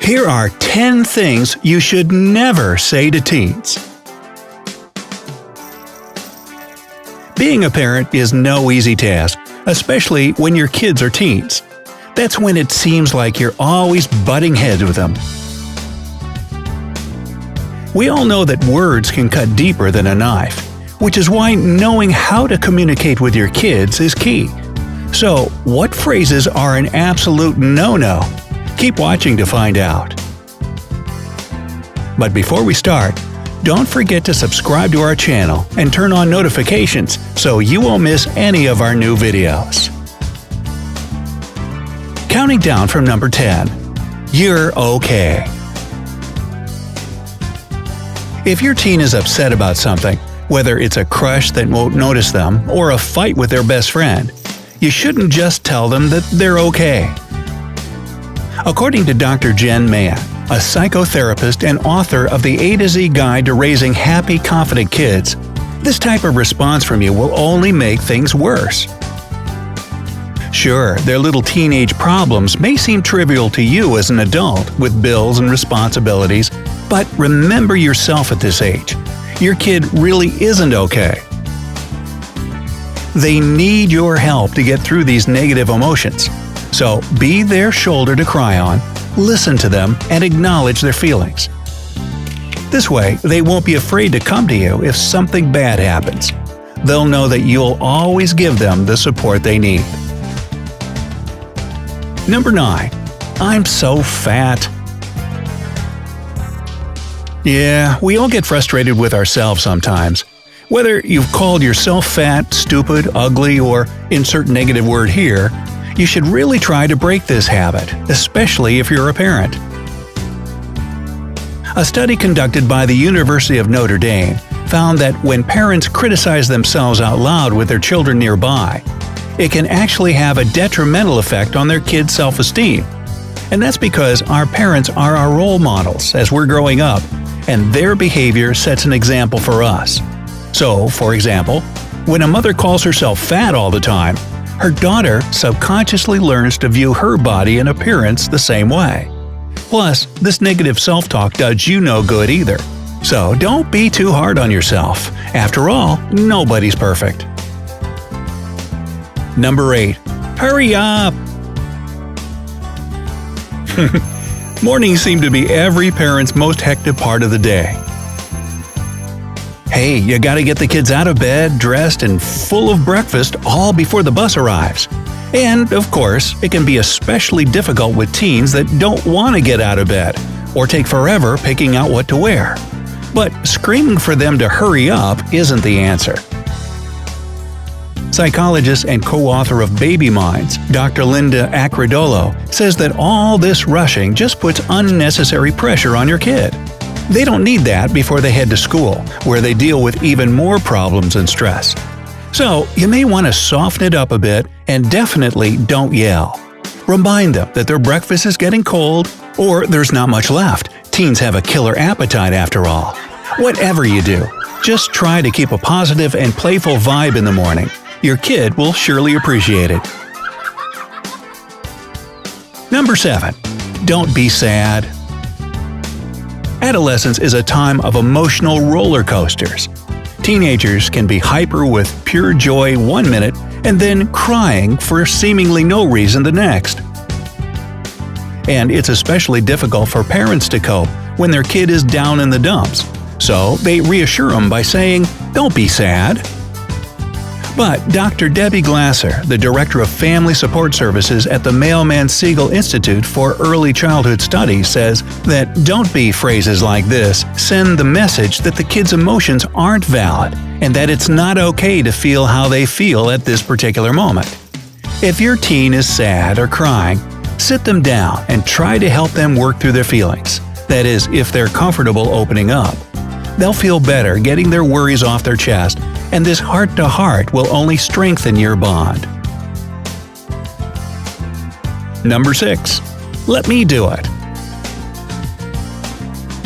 Here are 10 things you should never say to teens. Being a parent is no easy task, especially when your kids are teens. That's when it seems like you're always butting heads with them. We all know that words can cut deeper than a knife, which is why knowing how to communicate with your kids is key. So, what phrases are an absolute no-no? Keep watching to find out. But before we start, don't forget to subscribe to our channel and turn on notifications so you won't miss any of our new videos. Counting down from number 10. You're okay. If your teen is upset about something, whether it's a crush that won't notice them or a fight with their best friend, you shouldn't just tell them that they're okay. According to Dr. Jen Mann, a psychotherapist and author of the A to Z Guide to Raising Happy, Confident Kids, this type of response from you will only make things worse. Sure, their little teenage problems may seem trivial to you as an adult with bills and responsibilities, but remember yourself at this age. Your kid really isn't okay. They need your help to get through these negative emotions. So be their shoulder to cry on, listen to them, and acknowledge their feelings. This way, they won't be afraid to come to you if something bad happens. They'll know that you'll always give them the support they need. Number 9. I'm so fat. Yeah, we all get frustrated with ourselves sometimes. Whether you've called yourself fat, stupid, ugly, or insert negative word here, you should really try to break this habit, especially if you're a parent. A study conducted by the University of Notre Dame found that when parents criticize themselves out loud with their children nearby, it can actually have a detrimental effect on their kids' self-esteem. And that's because our parents are our role models as we're growing up, and their behavior sets an example for us. So, for example, when a mother calls herself fat all the time, her daughter subconsciously learns to view her body and appearance the same way. Plus, this negative self-talk does you no good either. So don't be too hard on yourself. After all, nobody's perfect. Number 8. Hurry up! Mornings seem to be every parent's most hectic part of the day. Hey, you gotta get the kids out of bed, dressed, and full of breakfast all before the bus arrives. And, of course, it can be especially difficult with teens that don't want to get out of bed, or take forever picking out what to wear. But screaming for them to hurry up isn't the answer. Psychologist and co-author of Baby Minds, Dr. Linda Acrodolo, says that all this rushing just puts unnecessary pressure on your kid. They don't need that before they head to school, where they deal with even more problems and stress. So, you may want to soften it up a bit and definitely don't yell. Remind them that their breakfast is getting cold or there's not much left. Teens have a killer appetite after all. Whatever you do, just try to keep a positive and playful vibe in the morning. Your kid will surely appreciate it. Number 7. Don't be sad. Adolescence is a time of emotional roller coasters. Teenagers can be hyper with pure joy one minute and then crying for seemingly no reason the next. And it's especially difficult for parents to cope when their kid is down in the dumps. So they reassure them by saying, "Don't be sad." But Dr. Debbie Glasser, the Director of Family Support Services at the Mailman Siegel Institute for Early Childhood Studies, says that "don't be" phrases like this send the message that the kid's emotions aren't valid and that it's not okay to feel how they feel at this particular moment. If your teen is sad or crying, sit them down and try to help them work through their feelings. That is, if they're comfortable opening up. They'll feel better getting their worries off their chest, and this heart-to-heart will only strengthen your bond. Number 6. Let me do it.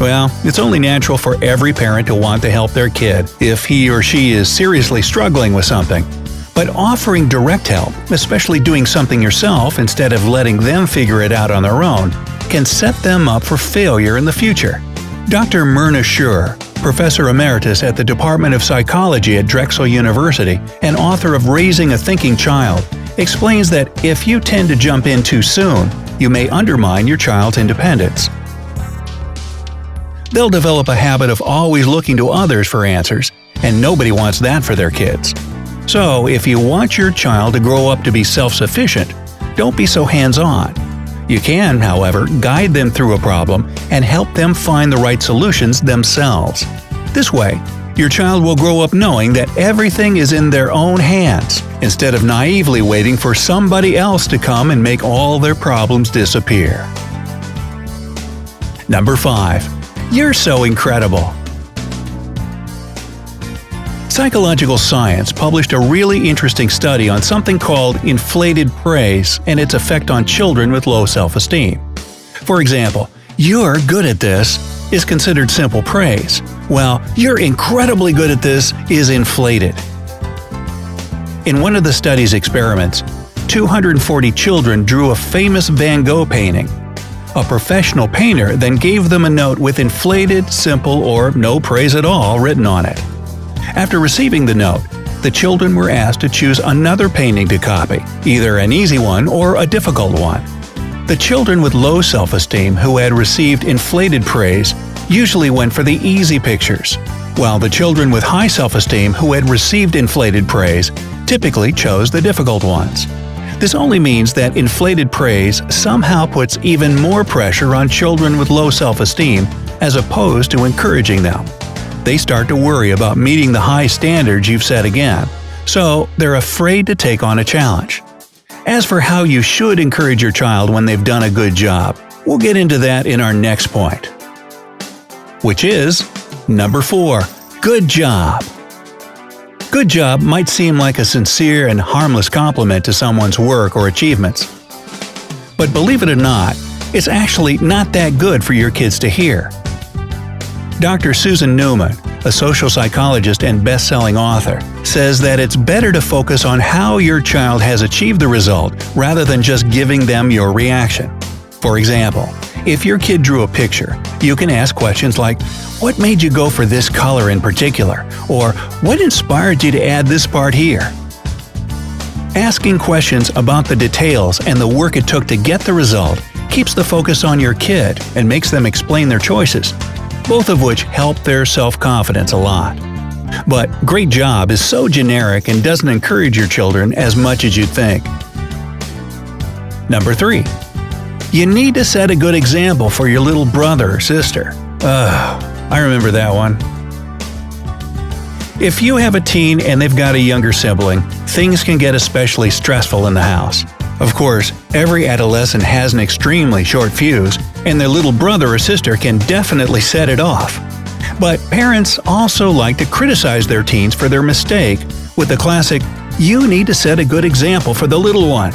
Well, it's only natural for every parent to want to help their kid if he or she is seriously struggling with something. But offering direct help, especially doing something yourself instead of letting them figure it out on their own, can set them up for failure in the future. Dr. Myrna Schur, Professor Emeritus at the Department of Psychology at Drexel University and author of Raising a Thinking Child, explains that if you tend to jump in too soon, you may undermine your child's independence. They'll develop a habit of always looking to others for answers, and nobody wants that for their kids. So, if you want your child to grow up to be self-sufficient, don't be so hands-on. You can, however, guide them through a problem and help them find the right solutions themselves. This way, your child will grow up knowing that everything is in their own hands, instead of naively waiting for somebody else to come and make all their problems disappear. Number 5. You're so incredible. Psychological Science published a really interesting study on something called inflated praise and its effect on children with low self-esteem. For example, "You're good at this" is considered simple praise, while "You're incredibly good at this" is inflated. In one of the study's experiments, 240 children drew a famous Van Gogh painting. A professional painter then gave them a note with inflated, simple, or no praise at all written on it. After receiving the note, the children were asked to choose another painting to copy, either an easy one or a difficult one. The children with low self-esteem who had received inflated praise usually went for the easy pictures, while the children with high self-esteem who had received inflated praise typically chose the difficult ones. This only means that inflated praise somehow puts even more pressure on children with low self-esteem as opposed to encouraging them. They start to worry about meeting the high standards you've set again, so they're afraid to take on a challenge. As for how you should encourage your child when they've done a good job, we'll get into that in our next point. Which is number 4. Good job. Good job might seem like a sincere and harmless compliment to someone's work or achievements. But believe it or not, it's actually not that good for your kids to hear. Dr. Susan Newman, a social psychologist and best-selling author, says that it's better to focus on how your child has achieved the result rather than just giving them your reaction. For example, if your kid drew a picture, you can ask questions like, "What made you go for this color in particular?" or "What inspired you to add this part here?" Asking questions about the details and the work it took to get the result keeps the focus on your kid and makes them explain their choices, both of which help their self-confidence a lot. But great job is so generic and doesn't encourage your children as much as you'd think. Number 3. You need to set a good example for your little brother or sister. I remember that one. If you have a teen and they've got a younger sibling, things can get especially stressful in the house. Of course, every adolescent has an extremely short fuse, and their little brother or sister can definitely set it off. But parents also like to criticize their teens for their mistake with the classic, "You need to set a good example for the little one."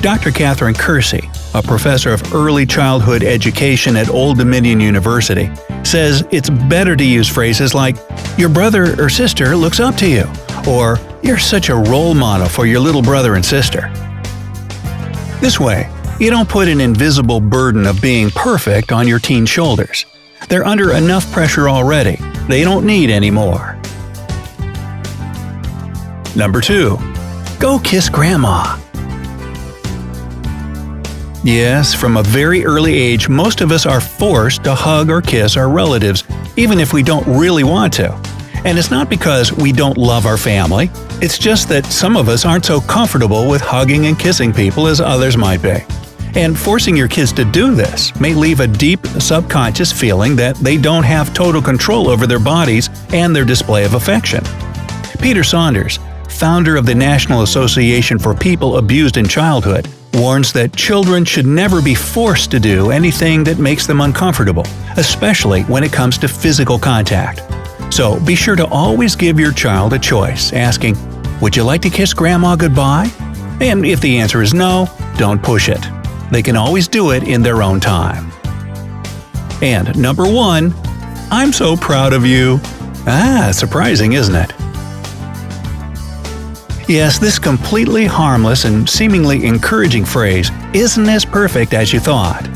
Dr. Catherine Kersey, a professor of early childhood education at Old Dominion University, says it's better to use phrases like, "Your brother or sister looks up to you," or "You're such a role model for your little brother and sister." This way, you don't put an invisible burden of being perfect on your teen's shoulders. They're under enough pressure already. They don't need any more. Number 2. Go kiss grandma. Yes, from a very early age, most of us are forced to hug or kiss our relatives, even if we don't really want to. And it's not because we don't love our family, it's just that some of us aren't so comfortable with hugging and kissing people as others might be. And forcing your kids to do this may leave a deep subconscious feeling that they don't have total control over their bodies and their display of affection. Peter Saunders, founder of the National Association for People Abused in Childhood, warns that children should never be forced to do anything that makes them uncomfortable, especially when it comes to physical contact. So be sure to always give your child a choice, asking, "Would you like to kiss Grandma goodbye?" And if the answer is no, don't push it. They can always do it in their own time. And number 1, I'm so proud of you. Surprising, isn't it? Yes, this completely harmless and seemingly encouraging phrase isn't as perfect as you thought.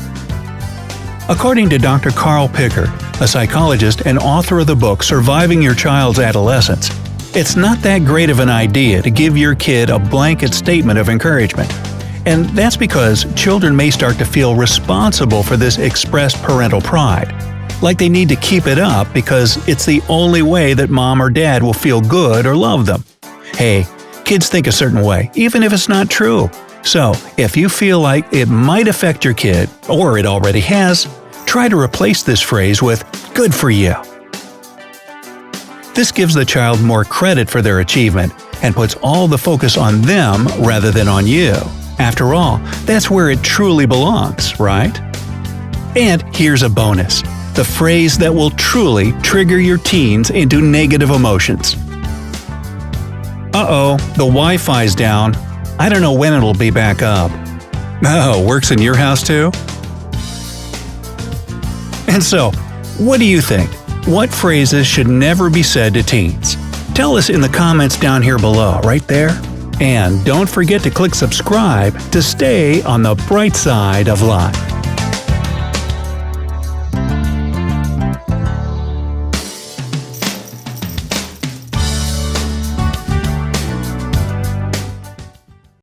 According to Dr. Carl Pickard, a psychologist and author of the book Surviving Your Child's Adolescence, it's not that great of an idea to give your kid a blanket statement of encouragement. And that's because children may start to feel responsible for this expressed parental pride, like they need to keep it up because it's the only way that mom or dad will feel good or love them. Hey, kids think a certain way, even if it's not true. So, if you feel like it might affect your kid, or it already has, try to replace this phrase with "good for you." This gives the child more credit for their achievement and puts all the focus on them rather than on you. After all, that's where it truly belongs, right? And here's a bonus: the phrase that will truly trigger your teens into negative emotions. Uh-oh, the Wi-Fi's down. I don't know when it'll be back up. Oh, works in your house too? And so, what do you think? What phrases should never be said to teens? Tell us in the comments down here below, right there. And don't forget to click subscribe to stay on the bright side of life.